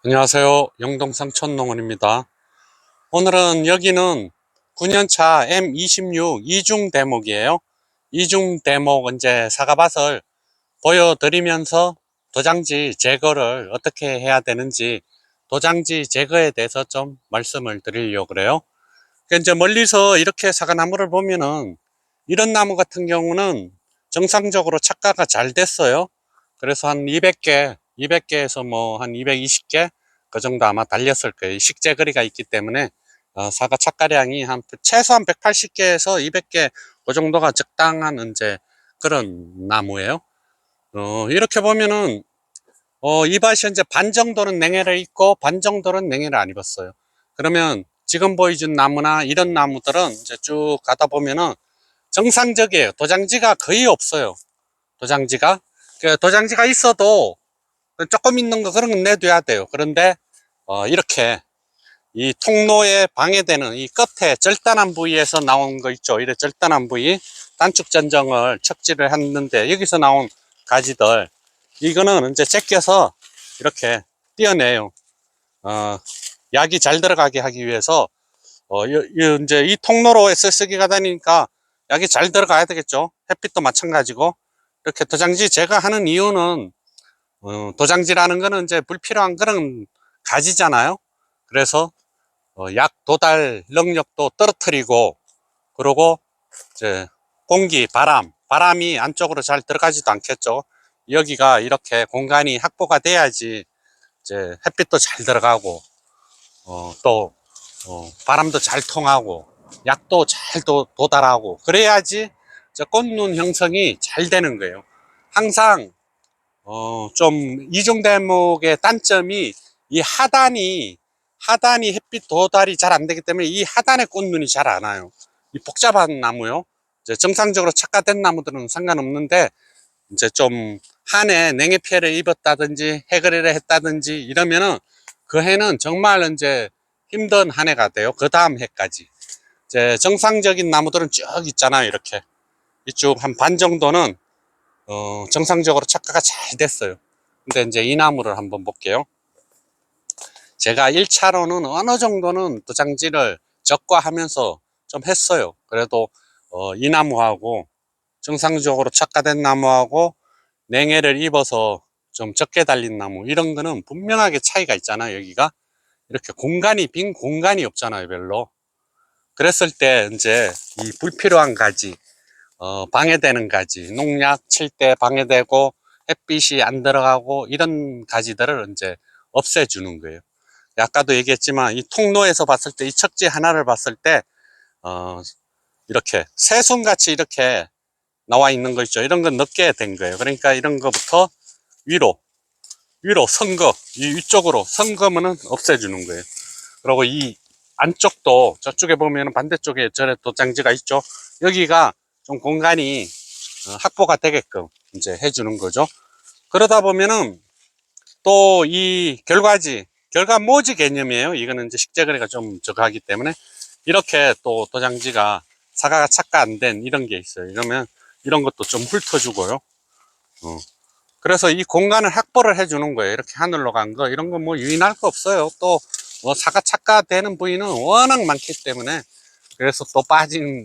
안녕하세요. 영동상 촌농원입니다. 오늘은 여기는 9년차 M26 이중 대목이에요. 이중 대목 이제 사과밭을 보여드리면서 도장지 제거를 어떻게 해야 되는지 도장지 제거에 대해서 좀 말씀을 드리려고 그래요. 그러니까 이제 멀리서 이렇게 사과나무를 보면은 이런 나무 같은 경우는 정상적으로 착과가 잘 됐어요. 그래서 한 200개에서 뭐 한 220개 그 정도 아마 달렸을 거예요. 식재거리가 있기 때문에 사과 착과량이 한 최소한 180개에서 200개 그 정도가 적당한 이제 그런 나무예요. 이렇게 보면은 이 밭이 현재 반 정도는 냉해를 입고 반 정도는 냉해를 안 입었어요. 그러면 지금 보여준 나무나 이런 나무들은 이제 쭉 가다 보면은 정상적이에요. 도장지가 거의 없어요. 도장지가. 도장지가 있어도 조금 있는 거 그런 건 내둬야 돼요. 그런데 이렇게 이 통로에 방해되는 이 끝에 절단한 부위에서 나온 거 있죠. 이래 절단한 부위 단축 전정을 척지를 했는데 여기서 나온 가지들 이거는 이제 제껴서 이렇게 띄어내요. 어, 약이 잘 들어가게 하기 위해서 이제 이 통로로 쓰기가 되니까 약이 잘 들어가야 되겠죠. 햇빛도 마찬가지고 이렇게 도장지 제거하는 이유는 도장지라는 거는 이제 불필요한 그런 가지잖아요. 그래서 약 도달 능력도 떨어뜨리고 그리고 이제 공기, 바람이 안쪽으로 잘 들어가지도 않겠죠. 여기가 이렇게 공간이 확보가 돼야지 이제 햇빛도 잘 들어가고 또 바람도 잘 통하고 약도 잘 도달하고 그래야지 꽃눈 형성이 잘 되는 거예요. 항상 좀 이중 대목의 단점이 이 하단이 햇빛 도달이 잘 안 되기 때문에 이 하단에 꽃눈이 잘 안 와요. 이 복잡한 나무요. 이제 정상적으로 착과된 나무들은 상관없는데 이제 좀 한해 냉해 피해를 입었다든지 해거리를 했다든지 이러면은 그 해는 정말 이제 힘든 한 해가 돼요. 그 다음 해까지. 이제 정상적인 나무들은 쭉 있잖아요. 이렇게 이쪽 한 반 정도는 정상적으로 착과가 잘 됐어요. 근데 이제 이 나무를 한번 볼게요. 제가 1차로는 어느 정도는 도장지를 적과하면서 좀 했어요. 그래도 이 나무하고 정상적으로 착과된 나무하고 냉해를 입어서 좀 적게 달린 나무 이런 거는 분명하게 차이가 있잖아요. 여기가 이렇게 빈 공간이 없잖아요. 별로. 그랬을 때 이제 이 불필요한 가지 방해되는 가지 농약 칠 때 방해되고 햇빛이 안 들어가고 이런 가지들을 이제 없애주는 거예요. 아까도 얘기했지만 이 통로에서 봤을 때 이 척지 하나를 봤을 때 이렇게 새순같이 이렇게 나와 있는 거 있죠. 이런 건 넣게 된 거예요. 그러니까 이런 거부터 위로 선거 이 위쪽으로 선거면은 없애주는 거예요. 그리고 이 안쪽도 저쪽에 보면 반대쪽에 저래 도장지가 있죠. 여기가 좀 공간이 확보가 되게끔 이제 해주는 거죠. 그러다 보면은 또 이 결과모지 개념이에요. 이거는 이제 식재거리가 좀 적하기 때문에 이렇게 또 도장지가 사과가 착과 안 된 이런 게 있어요. 이러면 이런 것도 좀 훑어주고요. 그래서 이 공간을 확보를 해주는 거예요. 이렇게 하늘로 간 거, 이런 거 뭐 유인할 거 없어요. 또 사과 착과되는 부위는 워낙 많기 때문에 그래서 또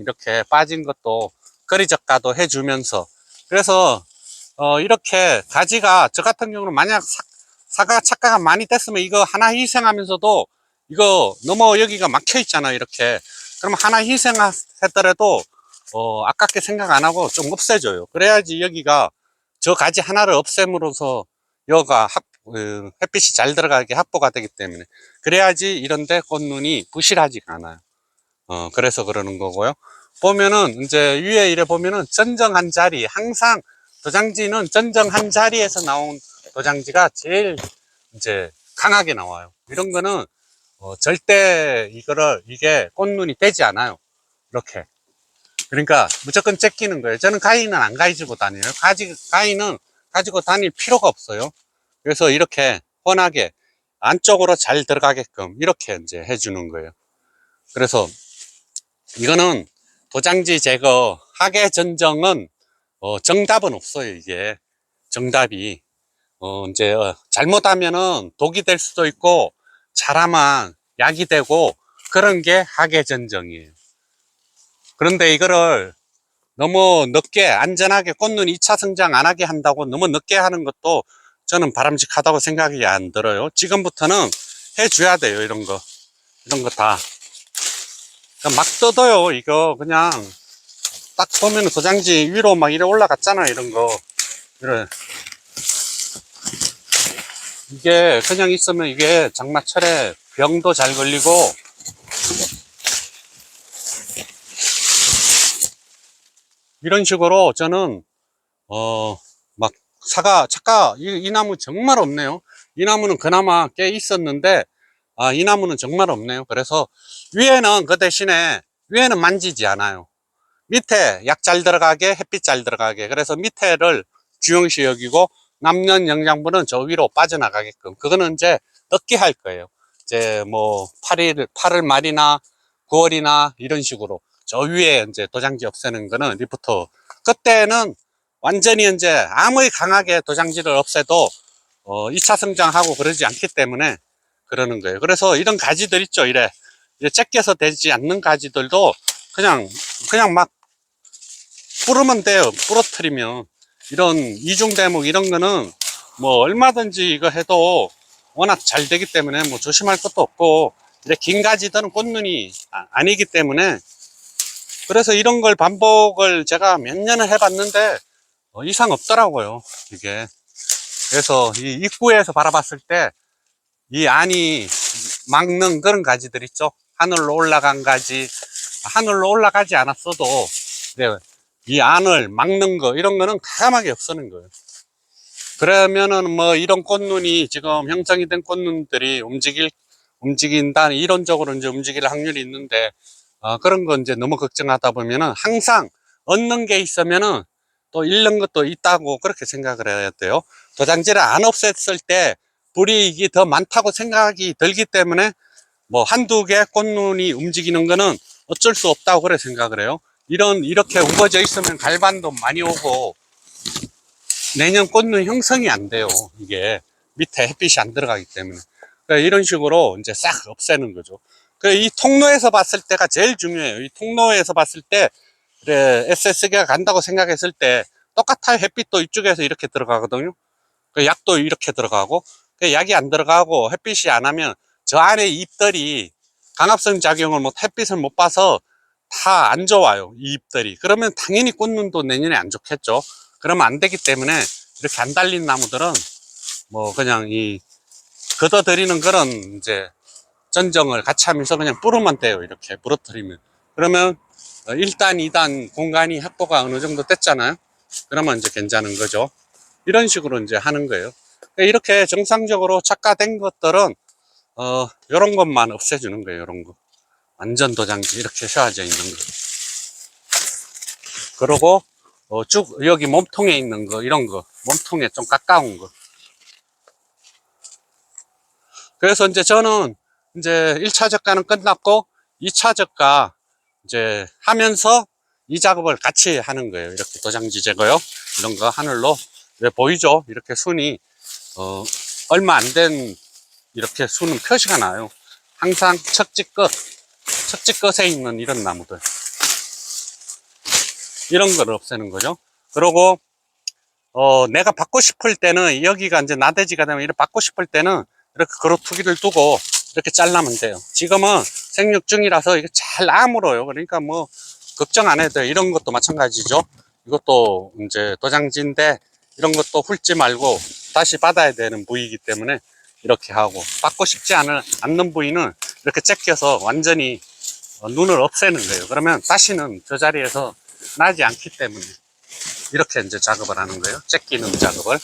이렇게 빠진 것도 거리적가도 해주면서 그래서 이렇게 가지가 저 같은 경우는 만약 사과 착과가 많이 됐으면 이거 하나 희생하면서도 이거 너무 여기가 막혀 있잖아요. 이렇게 그러면 하나 희생했더라도 아깝게 생각 안 하고 좀 없애줘요. 그래야지 여기가 저 가지 하나를 없앰으로써 여가 햇빛이 잘 들어가게 확보가 되기 때문에 그래야지 이런데 꽃눈이 부실하지가 않아요. 그래서 그러는 거고요. 보면은 이제 위에 이래 보면은 전정한 자리 항상 도장지는 전정한 자리에서 나온 도장지가 제일 이제 강하게 나와요. 이런 거는 절대 이게 꽃눈이 되지 않아요. 이렇게. 그러니까 무조건 째끼는 거예요. 저는 가위는 안 가지고 다녀요. 가위는 가지고 다닐 필요가 없어요. 그래서 이렇게 훤하게 안쪽으로 잘 들어가게끔 이렇게 이제 해주는 거예요. 그래서 이거는 도장지 제거 하계 전정은 정답은 없어요. 이게 정답이 이제 잘못하면은 독이 될 수도 있고, 잘하면 약이 되고, 그런 게 학예전정이에요. 그런데 이거를 너무 늦게 안전하게 꽃눈 2차 성장 안 하게 한다고 너무 늦게 하는 것도 저는 바람직하다고 생각이 안 들어요. 지금부터는 해줘야 돼요. 이런 거 다. 막 뜯어요. 이거 그냥 딱 보면 도장지 위로 막 이래 올라갔잖아. 이런 거. 이래. 이게 그냥 있으면 이게 장마철에 병도 잘 걸리고, 이런 식으로 저는 막 이 나무 정말 없네요. 이 나무는 그나마 꽤 있었는데, 이 나무는 정말 없네요. 그래서 위에는 그 대신에 위에는 만지지 않아요. 밑에 약 잘 들어가게, 햇빛 잘 들어가게. 그래서 밑에를 주영시 여기고, 남는 영양분은 저 위로 빠져나가게끔. 그거는 이제 늦게 할 거예요. 이제 뭐 8월 말이나 9월이나 이런 식으로 저 위에 이제 도장지 없애는 거는 리프터. 그때는 완전히 이제 아무리 강하게 도장지를 없애도 2차 성장하고 그러지 않기 때문에 그러는 거예요. 그래서 이런 가지들 있죠. 이제 째껴서 되지 않는 가지들도 그냥 막 뿌르면 돼요. 부러뜨리면. 이런 이중대목 이런 거는 뭐 얼마든지 이거 해도 워낙 잘 되기 때문에 뭐 조심할 것도 없고, 이제 긴 가지들은 꽃눈이 아니기 때문에, 그래서 이런 걸 반복을 제가 몇 년을 해봤는데 이상 없더라고요, 이게. 그래서 이 입구에서 바라봤을 때 이 안이 막는 그런 가지들 있죠. 하늘로 올라간 가지, 하늘로 올라가지 않았어도 네, 이 안을 막는 거, 이런 거는 가감하게 없애는 거예요. 그러면은 뭐 이런 꽃눈이 지금 형성이 된 꽃눈들이 움직인다, 이론적으로 이제 움직일 확률이 있는데, 그런 거 이제 너무 걱정하다 보면은 항상 얻는 게 있으면은 또 잃는 것도 있다고 그렇게 생각을 해야 돼요. 도장지를 안 없앴을 때 불이익이 더 많다고 생각이 들기 때문에 뭐 한두 개 꽃눈이 움직이는 거는 어쩔 수 없다고 그래 생각을 해요. 이렇게 우거져 있으면 갈반도 많이 오고 내년 꽃눈 형성이 안 돼요. 이게 밑에 햇빛이 안 들어가기 때문에. 그러니까 이런 식으로 이제 싹 없애는 거죠. 이 통로에서 봤을 때가 제일 중요해요. 이 통로에서 봤을 때, 그래, SS기가 간다고 생각했을 때 똑같아요. 햇빛도 이쪽에서 이렇게 들어가거든요. 약도 이렇게 들어가고, 약이 안 들어가고 햇빛이 안 하면 저 안에 잎들이 강압성 작용을 햇빛을 못 봐서 다 안 좋아요. 이 잎들이. 그러면 당연히 꽃눈도 내년에 안 좋겠죠. 그러면 안 되기 때문에 이렇게 안 달린 나무들은 뭐 그냥 걷어들이는 그런 이제 전정을 같이 하면서 그냥 뿌르면 돼요. 이렇게 부러뜨리면. 그러면 1단, 2단 공간이 확보가 어느 정도 됐잖아요. 그러면 이제 괜찮은 거죠. 이런 식으로 이제 하는 거예요. 이렇게 정상적으로 착화된 것들은 요런 것만 없애주는 거예요. 요런 거. 완전 도장지 이렇게 씌워져 있는 거. 그리고 쭉 여기 몸통에 있는 거, 이런 거, 몸통에 좀 가까운 거. 그래서 이제 저는 이제 1차 적가는 끝났고 2차 적가 이제 하면서 이 작업을 같이 하는 거예요. 이렇게 도장지 제거요. 이런 거 하늘로 보이죠? 이렇게 순이 얼마 안 된 이렇게 순은 표시가 나요. 항상 척지 끝에 있는 이런 나무들, 이런 거를 없애는 거죠. 그리고 내가 받고 싶을 때는, 여기가 이제 나대지가 되면 이렇게 받고 싶을 때는 이렇게 그루투기를 두고 이렇게 잘라면 돼요. 지금은 생육 중이라서 이게 잘 아물어요. 그러니까 뭐 걱정 안 해도 돼요. 이런 것도 마찬가지죠. 이것도 이제 도장지인데 이런 것도 훑지 말고 다시 받아야 되는 부위이기 때문에 이렇게 하고, 받고 싶지 않는 부위는 이렇게 제껴서 완전히 눈을 없애는 거예요. 그러면 다시는 저 자리에서 나지 않기 때문에 이렇게 이제 작업을 하는 거예요. 제끼는 작업을.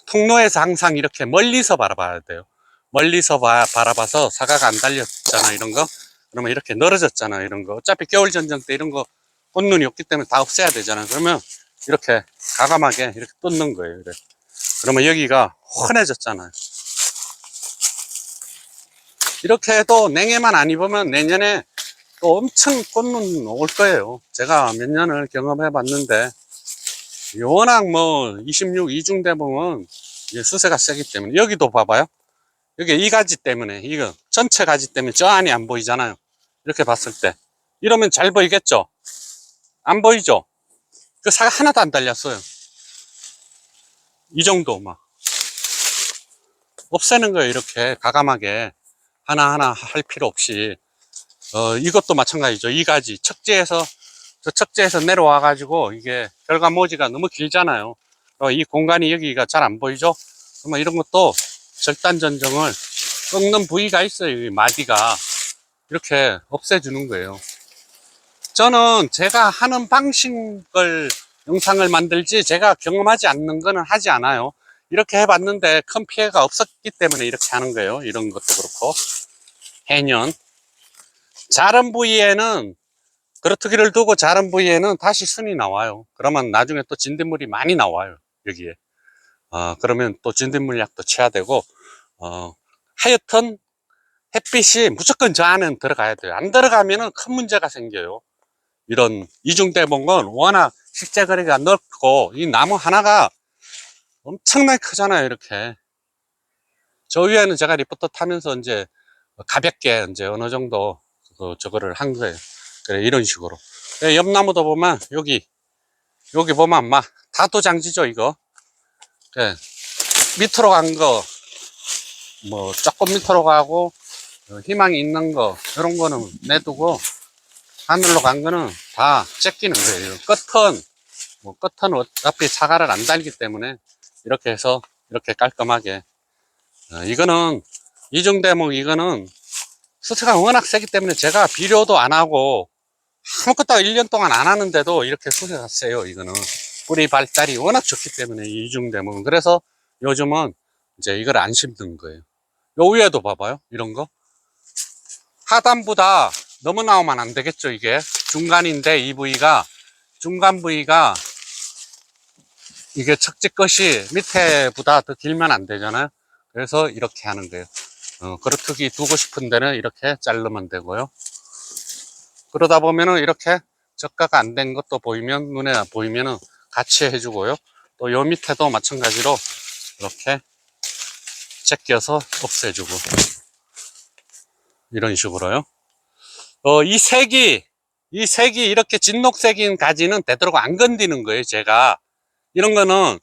통로에서 항상 이렇게 멀리서 바라봐야 돼요. 멀리서 바라봐서 사과가 안 달렸잖아, 이런 거. 그러면 이렇게 늘어졌잖아, 이런 거. 어차피 겨울 전쟁 때 이런 거 꽃눈이 없기 때문에 다 없애야 되잖아. 그러면 이렇게 과감하게 이렇게 뜯는 거예요. 이렇게. 그러면 여기가 환해졌잖아요. 이렇게 해도 냉해만 안 입으면 내년에 또 엄청 꽃눈 올 거예요. 제가 몇 년을 경험해 봤는데 워낙 뭐 26 이중대봉은 수세가 세기 때문에. 여기도 봐봐요. 여기 이 가지 때문에, 이거 전체 가지 때문에 저 안이 안 보이잖아요. 이렇게 봤을 때 이러면 잘 보이겠죠? 안 보이죠? 그 사가 하나도 안 달렸어요. 이 정도 막 없애는 거예요. 이렇게 가감하게 하나하나 할 필요 없이. 이것도 마찬가지죠. 이 가지 척지에서, 저 척지에서 내려와 가지고 이게 결과모지가 너무 길잖아요. 이 공간이 여기가 잘 안 보이죠? 그러면 이런 것도 절단 전정을 꺾는 부위가 있어요. 이 마디가. 이렇게 없애주는 거예요. 저는 제가 하는 방식을 영상을 만들지 제가 경험하지 않는 거는 하지 않아요. 이렇게 해봤는데 큰 피해가 없었기 때문에 이렇게 하는 거예요. 이런 것도 그렇고. 해년 자른 부위에는 그루터기를 두고 자른 부위에는 다시 순이 나와요. 그러면 나중에 또 진딧물이 많이 나와요. 여기에. 그러면 또 진딧물약도 쳐야 되고, 하여튼 햇빛이 무조건 저 안은 들어가야 돼요. 안 들어가면은 큰 문제가 생겨요. 이런 이중대봉은 워낙 실제거리가 넓고 이 나무 하나가 엄청나게 크잖아요. 이렇게 저 위에는 제가 리포터 타면서 이제 가볍게 이제 어느 정도 저거를 한 거예요. 그래, 이런 식으로. 옆 나무도 보면 여기 보면 막 다도장지죠. 이거. 그래, 밑으로 간 거 뭐 조금 밑으로 가고 희망이 있는 거 이런 거는 내두고 하늘로 간 거는 다 째끼는 거예요. 끝은 어차피 사과를 안 달기 때문에 이렇게 해서 이렇게 깔끔하게. 이거는 이중대목, 이거는 수세가 워낙 세기 때문에 제가 비료도 안 하고 아무것도 1년 동안 안 하는데도 이렇게 수세가 세요. 이거는 뿌리 발달이 워낙 좋기 때문에 이중대목은. 그래서 요즘은 이제 이걸 안 심는 거예요. 요 위에도 봐봐요. 이런 거 하단보다 너무 나오면 안 되겠죠. 이게 중간인데 이 부위가, 중간 부위가 이게 척지 끝이 밑에보다 더 길면 안 되잖아요. 그래서 이렇게 하는 거예요. 그루터기 두고 싶은 데는 이렇게 자르면 되고요. 그러다 보면은 이렇게 적가가 안 된 것도 보이면, 눈에 보이면은 같이 해주고요. 또 요 밑에도 마찬가지로 이렇게 제껴서 없애주고, 이런 식으로요. 이 색이 이렇게 진녹색인 가지는 되도록 안 건드리는 거예요. 제가 이런 거는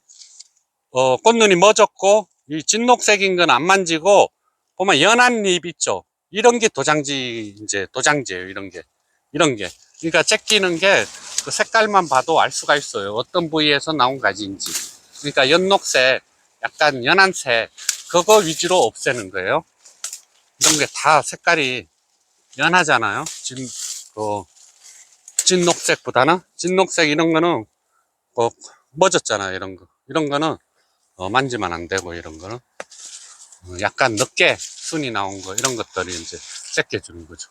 꽃눈이 멎었고 이 진녹색인 건 안 만지고, 보면 연한 잎 있죠. 이런 게 도장지예요. 이런 게 그러니까 제끼는 게 그 색깔만 봐도 알 수가 있어요. 어떤 부위에서 나온 가지인지. 그러니까 연녹색, 약간 연한색, 그거 위주로 없애는 거예요. 이런 게 다 색깔이 연하잖아요. 진녹색보다는. 진녹색 이런 거는 멎었잖아요. 이런 거는 만지면 안 되고, 이런 거는 약간 늦게 순이 나온 거, 이런 것들이 이제 제껴주는 거죠.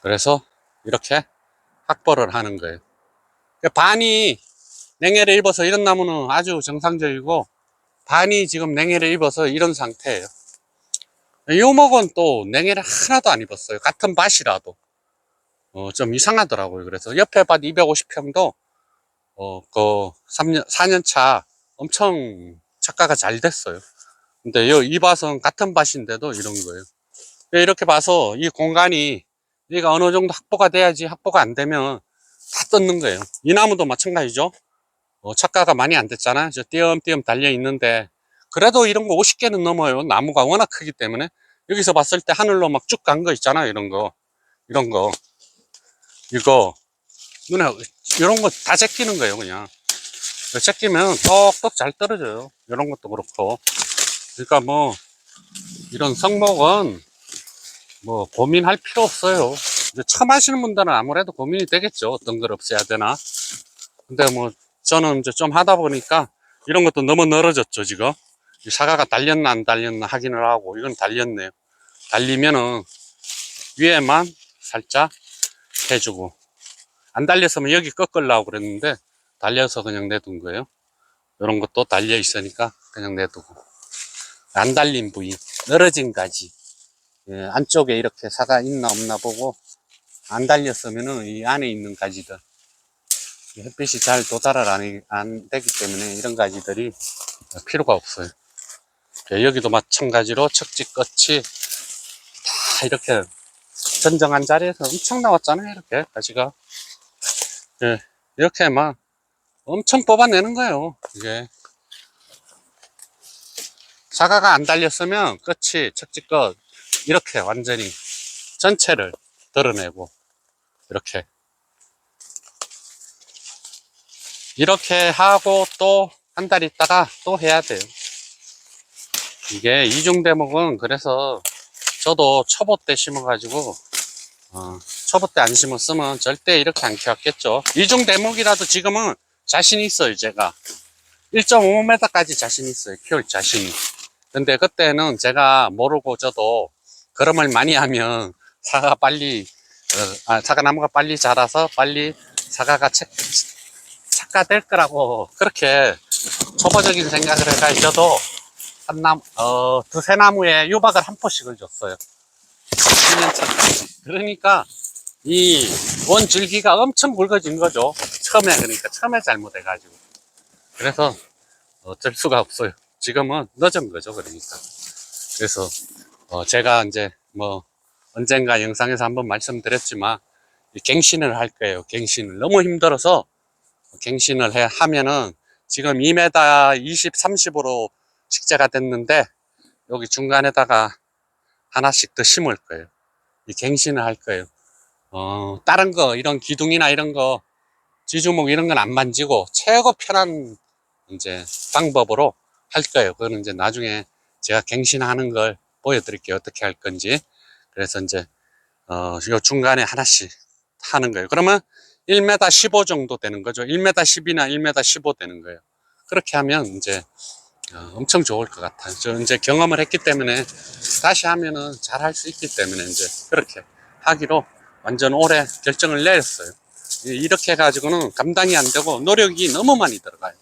그래서 이렇게 확보를 하는 거예요. 반이 냉해를 입어서, 이런 나무는 아주 정상적이고 반이 지금 냉해를 입어서 이런 상태예요. 요목은 또 냉해를 하나도 안 입었어요. 같은 밭이라도 좀 이상하더라고요. 그래서 옆에 밭 250평도 그 4년차 엄청 착과가 잘 됐어요. 근데 이 밭은 같은 밭인데도 이런 거예요. 이렇게 봐서 이 공간이, 얘가 어느 정도 확보가 돼야지, 확보가 안 되면 다 뜯는 거예요. 이 나무도 마찬가지죠. 착과가 많이 안 됐잖아요. 저 띄엄띄엄 달려 있는데 그래도 이런 거 50개는 넘어요. 나무가 워낙 크기 때문에. 여기서 봤을 때 하늘로 막 쭉 간 거 있잖아요. 이런 거 이거 눈에, 이런 거 다 제끼는 거예요. 그냥 제끼면 똑똑 잘 떨어져요. 이런 것도 그렇고. 그러니까 뭐 이런 성목은 뭐 고민할 필요 없어요. 이제 처음 하시는 분들은 아무래도 고민이 되겠죠. 어떤 걸 없애야 되나. 근데 뭐 저는 이제 좀 하다 보니까 이런 것도 너무 늘어졌죠. 지금 이 사과가 달렸나 안 달렸나 확인을 하고, 이건 달렸네요. 달리면은 위에만 살짝 해주고, 안 달렸으면 여기 꺾으려고 그랬는데 달려서 그냥 내둔 거예요. 이런 것도 달려 있으니까 그냥 내두고. 안 달린 부위, 늘어진 가지, 안쪽에 이렇게 사과 있나 없나 보고, 안 달렸으면은 이 안에 있는 가지들 햇빛이 잘 도달을 안 되기 때문에 이런 가지들이 필요가 없어요. 여기도 마찬가지로 척지 끝이 다 이렇게 전정한 자리에서 엄청 나왔잖아요. 이렇게 가지가. 예, 이렇게 막 엄청 뽑아내는 거예요. 이게 사과가 안 달렸으면 끝이 척지 끝 이렇게 완전히 전체를 드러내고 이렇게 하고 또 한 달 있다가 또 해야 돼요. 이게 이중대목은 그래서 저도 초보 때 심어가지고 초보 때 안 심었으면 절대 이렇게 안 키웠겠죠. 이중대목이라도 지금은 자신 있어요. 제가 1.5m까지 자신 있어요. 키울 자신이. 근데 그때는 제가 모르고 저도 걸음을 많이 하면 사과가 빨리 사과나무가 빨리 자라서 빨리 사과가 착가될 거라고 그렇게 초보적인 생각을 해가지고 저도 두세 나무에 유박을 한 포씩을 줬어요. 1년차까지. 그러니까 이 원줄기가 엄청 굵어진 거죠. 그러니까 처음에 잘못해가지고. 그래서 어쩔 수가 없어요. 지금은 늦은 거죠. 그러니까. 그래서 제가 이제 뭐 언젠가 영상에서 한번 말씀드렸지만 갱신을 할 거예요. 갱신을. 너무 힘들어서 갱신을 하면은 지금 2m 20, 30으로 식재가 됐는데 여기 중간에다가 하나씩 더 심을 거예요. 이 갱신을 할 거예요. 다른 거 이런 기둥이나 이런 거 지주목 이런 건 안 만지고 최고 편한 이제 방법으로 할 거예요. 그거는 이제 나중에 제가 갱신하는 걸 보여드릴게요. 어떻게 할 건지. 그래서 이제 요 중간에 하나씩 하는 거예요. 그러면 1m 15 정도 되는 거죠. 1m 10이나 1m 15 되는 거예요. 그렇게 하면 이제 엄청 좋을 것 같아요. 저 이제 경험을 했기 때문에 다시 하면은 잘 할 수 있기 때문에 이제 그렇게 하기로 완전 오래 결정을 내렸어요. 이렇게 해가지고는 감당이 안 되고 노력이 너무 많이 들어가요.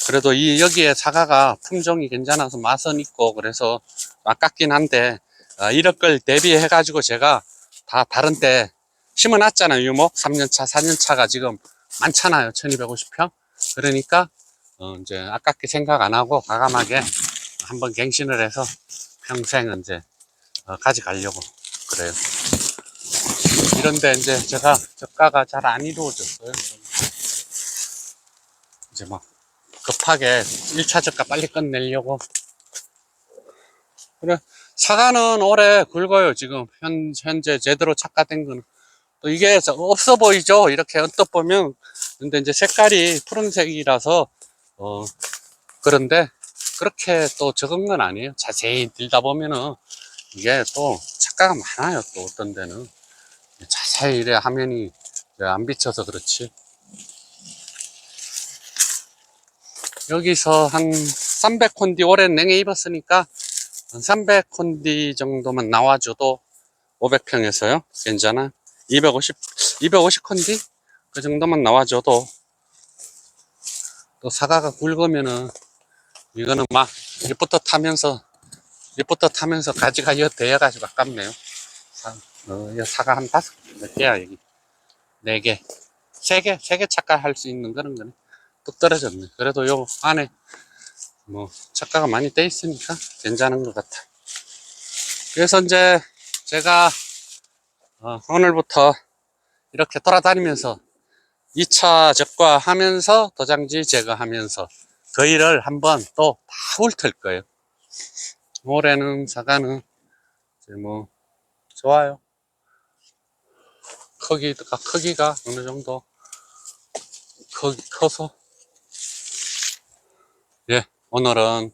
그래도 여기에 사과가 품종이 괜찮아서 맛은 있고 그래서 아깝긴 한데 이럴 걸 대비해 가지고 제가 다 다른 데 심어 놨잖아요. 유목 3년차 4년차가 지금 많잖아요. 1250평. 그러니까 이제 아깝게 생각 안 하고 과감하게 한번 갱신을 해서 평생 이제 가져가려고 그래요. 이런데 이제 제가 저가가 잘 안 이루어졌어요. 이제 막 급하게 1차 저가 빨리 끝내려고. 그래, 사과는 오래 굵어요. 지금 현재 제대로 착가된 거는. 또 이게 없어 보이죠? 이렇게 언뜻 보면. 근데 이제 색깔이 푸른색이라서 그런데 그렇게 또 적은 건 아니에요. 자세히 들다 보면은 이게 또 착가가 많아요. 또 어떤 데는 자세히 이래 화면이 안 비쳐서 그렇지. 여기서 한 300콘디 올해 냉해 입었으니까 300콘디 정도만 나와줘도 500평에서요 괜찮아. 250콘디 그 정도만 나와줘도 또 사과가 굵으면은 이거는 막 잎부터 타면서 가지가 되어가지고 아깝네요. 사과 한 5몇 개야 여기 4개 3개 착가할 수 있는 그런 거네. 뚝 떨어졌네. 그래도 요 안에 뭐 착가가 많이 돼 있으니까 괜찮은 것 같아. 그래서 이제 제가 오늘부터 이렇게 돌아다니면서 2차 적과하면서 도장지 제거하면서 그 일을 한번 또 다 훑을 거예요. 올해는 사과는 이제 뭐 좋아요. 크기가 어느 정도 커서 예, 오늘은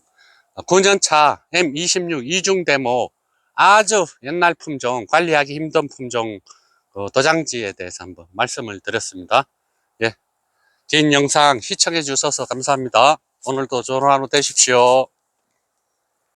9년차 M26 이중대모 아주 옛날 품종, 관리하기 힘든 품종 도장지에 대해서 한번 말씀을 드렸습니다. 예, 긴 영상 시청해 주셔서 감사합니다. 오늘도 좋은 하루 되십시오.